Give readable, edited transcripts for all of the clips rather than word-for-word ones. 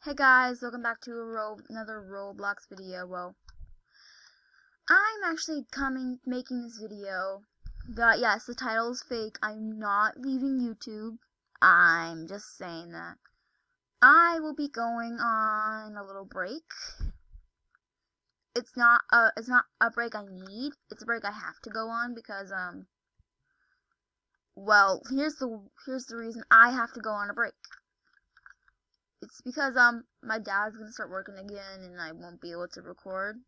Hey guys, welcome back to another Roblox video. Well, I'm actually making this video, but yes, the title is fake. I'm not leaving YouTube. I'm just saying that. I will be going on a little break. It's not a break I need. It's a break I have to go on because well, here's the reason I have to go on a break. It's because my dad's gonna start working again and I won't be able to record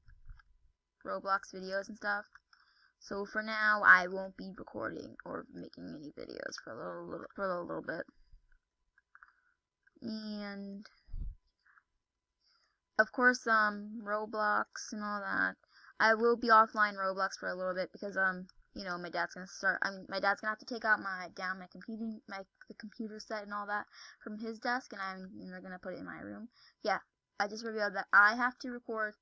Roblox videos and stuff. So for now I won't be recording or making any videos for a little bit. And of course Roblox and all that. I will be offline Roblox for a little bit because you know, my dad's gonna have to take out my computer set and all that from his desk, and they're gonna put it in my room. Yeah, I just revealed that I have to record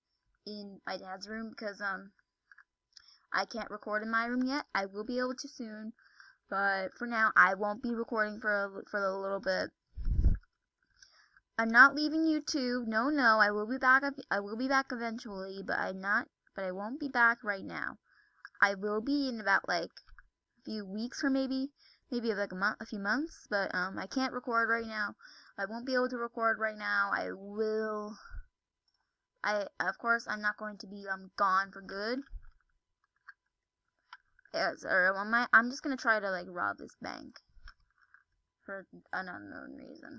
in my dad's room because I can't record in my room yet. I will be able to soon, but for now I won't be recording for a little bit. I'm not leaving YouTube. No, I will be back. I will be back eventually, but I won't be back right now. I will be in about like a few weeks or maybe like a few months, but I can't record right now. I won't be able to record right now. Of course I'm not going to be gone for good. I'm just gonna try to like rob this bank for an unknown reason.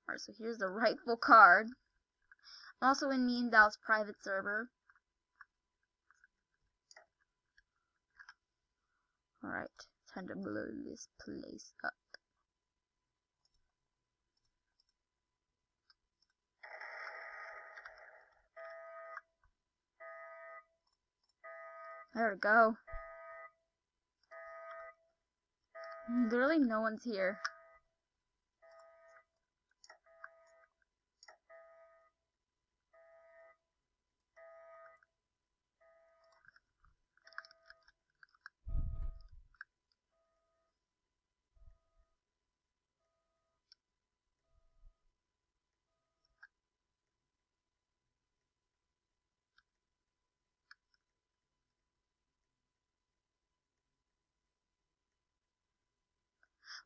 Alright, so here's the rightful card. I'm also in me and Dal's private server. Alright, time to blow this place up. There we go. Literally no one's here.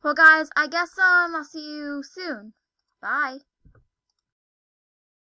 Well guys, I guess I'll see you soon. Bye.